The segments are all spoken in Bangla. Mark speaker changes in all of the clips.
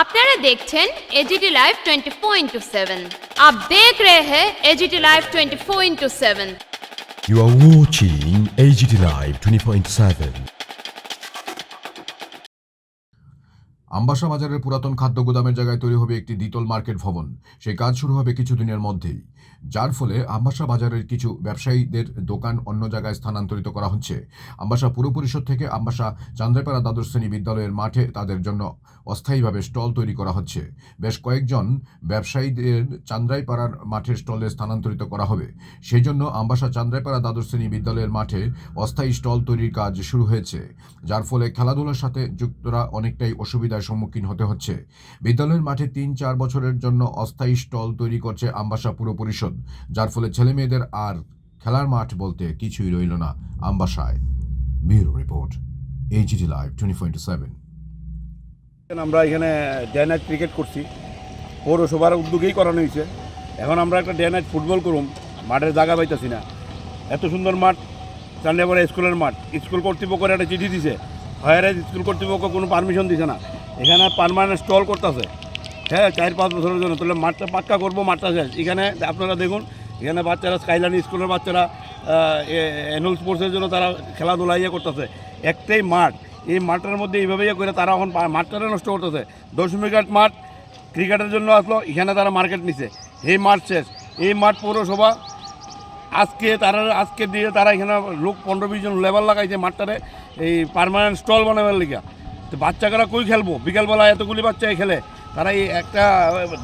Speaker 1: আপনারা দেখছেন এজিটি লাইভ 24/7। आप देख रहे हैं AGT live 24/7।
Speaker 2: You are watching AGT Live 24/7.
Speaker 3: Ambassa বাজারের পুরাতন খাদ্য গুদামের জায়গায় তৈরি হবে একটি দ্বিতল মার্কেট ভবন। সেই কাজ শুরু হবে কিছুদিনের মধ্যেই, যার ফলে আমবাসা বাজারের কিছু ব্যবসায়ীদের দোকান অন্য জায়গায় স্থানান্তরিত করা হচ্ছে। আমবাসা পুর পরিষদ থেকে আমবাসা চান্দ্রাইপাড়া দ্বাদশ শ্রেণী বিদ্যালয়ের মাঠে তাদের জন্য অস্থায়ীভাবে স্টল তৈরি করা হচ্ছে। বেশ কয়েকজন ব্যবসায়ীদের চান্দ্রাইপাড়ার মাঠের স্টলে স্থানান্তরিত করা হবে। সেই জন্য আমবাসা চান্দ্রাইপাড়া দ্বাদশ শ্রেণী বিদ্যালয়ের মাঠে অস্থায়ী স্টল তৈরির কাজ শুরু হয়েছে, যার ফলে খেলাধুলার সাথে যুক্তরা অনেকটাই অসুবিধার সম্মুখীন হতে হচ্ছে। বিদ্যালয়ের মাঠে ৩-৪ বছরের জন্য অস্থায়ী স্টল তৈরি করছে আমবাসা পুর পরিষদ, যার ফলে ছেলে মেয়েদের আর খেলার মাঠ বলতে কিছুই রইল না আমবাসায়। Bureau report, AGT live 24/7।
Speaker 4: আমরা এখানে ডে নাইট ক্রিকেট করছি, পৌরসভার উদ্যোগেই করানো হয়েছে। এখন আমরা একটা ডে নাইট ফুটবল করুম, মাঠের জায়গা পাইতেছি না। এত সুন্দর মাঠ, চান্দ্রাইপাড়া স্কুলের মাঠ, স্কুল কর্তৃপক্ষের একটা চিঠি দিছে, হায়ার স্কুল কর্তৃপক্ষ কোনো পারমিশন দিছে না। এখানে পার্মানেন্ট স্টল করতেছে, হ্যাঁ, 4-5 বছরের জন্য। তাহলে মাঠটা পাক্কা করবো, মাঠটা শেষ। এখানে আপনারা দেখুন, এখানে বাচ্চারা স্কাইলাইন স্কুলের বাচ্চারা অ্যানুয়াল স্পোর্টসের জন্য তারা খেলাধুলা করতেছে। একটাই মাঠ, এই মাঠটার মধ্যে এইভাবে করে তারা এখন মাঠটারে নষ্ট করতেছে। 10 মিনিট মাঠ ক্রিকেটের জন্য আসলো, এখানে তারা মার্কেট নিছে, এই মাঠ শেষ। এই মাঠ পৌরসভা আজকে দিয়ে তারা এখানে লোক 15-20 জন লেবার লাগাইছে মাঠটারে এই পার্মানেন্ট স্টল বানাবার লিগা। তো বাচ্চারা কই খেলবো? বিকালবেলা এতগুলি বাচ্চাই খেলে। তারা এই একটা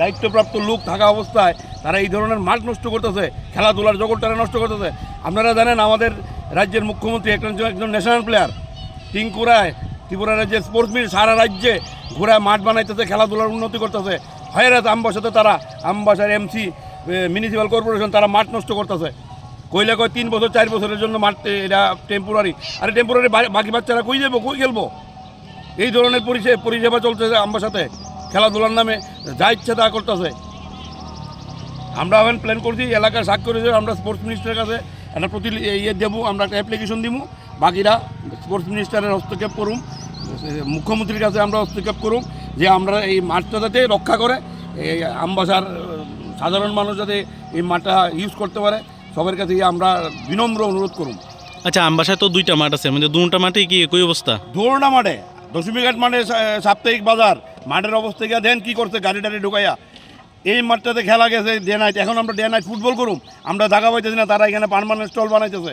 Speaker 4: দায়িত্বপ্রাপ্ত লোক থাকা অবস্থায় তারা এই ধরনের মাঠ নষ্ট করতেছে, খেলাধুলার জগৎটারে নষ্ট করতেছে। আপনারা জানেন আমাদের রাজ্যের মুখ্যমন্ত্রী একজন ন্যাশনাল প্লেয়ার, টিঙ্কু রায়, ত্রিপুরা রাজ্যের স্পোর্টস মিনিস্টার, সারা রাজ্যে ঘোরায় মাঠ বানাইতেছে, খেলাধুলার উন্নতি করতেছে। হয়রাত আমবাসাতে তারা আমবাসার MC মিউনিসিপ্যাল কর্পোরেশন তারা মাঠ নষ্ট করতেছে। কইলে কয় 3 বছর 4 বছরের জন্য মাঠ, এটা টেম্পোরারি। আরে টেম্পোরারি বাকি বাচ্চারা কই যাবো, কই খেলবো? এই ধরনের পরিষেবা চলতেছে আমবাসাতে, খেলাধুলার নামে যা ইচ্ছা তা করতেছে। আমরা এখন প্ল্যান করছি, এলাকার স্বাক্ষর হিসেবে আমরা স্পোর্টস মিনিস্টারের কাছে একটা দেবো, আমরা একটা অ্যাপ্লিকেশন দিব। বাকিরা স্পোর্টস মিনিস্টারের হস্তক্ষেপ করুন, মুখ্যমন্ত্রীর কাছে আমরা হস্তক্ষেপ করুন যে আমরা এই মাঠটা যাতে রক্ষা করে, এই আমবাসার সাধারণ মানুষ যাতে এই মাঠটা ইউজ করতে পারে, সবার কাছে আমরা বিনম্র অনুরোধ করুন।
Speaker 5: আচ্ছা, আমবাসায় তো 2টা মাঠ আছে, মানে 2টা মাঠে কি একই অবস্থা?
Speaker 4: 2টা মাঠে 10 মিনিট মাঠে সাপ্তাহিক বাজার মাঠের অবস্থা গিয়ে দেন কি করছে, গাড়ি টাড়ি ঢুকাইয়া। এই মাঠটাতে খেলা গেছে ডে নাইট, এখন আমরা ডে নাইট ফুটবল করুম, আমরা জায়গা পাইতেছি না। তারা এখানে পার্মানেন্ট স্টল বানাইতেছে।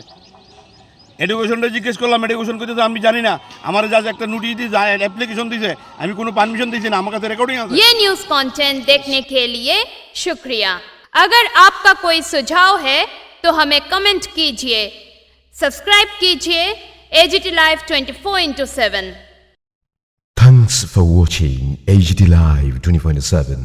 Speaker 4: এডুকেশনটা জিজ্ঞেস করলাম, এডুকেশন করতেছে আমি জানি না। আমার যা একটা নোটিশ দিয়েছে, অ্যাপ্লিকেশন দিয়েছে, আমি কোনো পারমিশন দিয়েছি না, আমার কাছে রেকর্ডিং আছে।
Speaker 1: ये न्यूज कंटेंट देखने के लिए शुक्रिया। अगर आपका कोई सुझाव है तो हमें कमेंट कीजिए, सब्सक्राइब कीजिए AGT live 24/7।
Speaker 2: Thanks for watching AGT Live 24/7.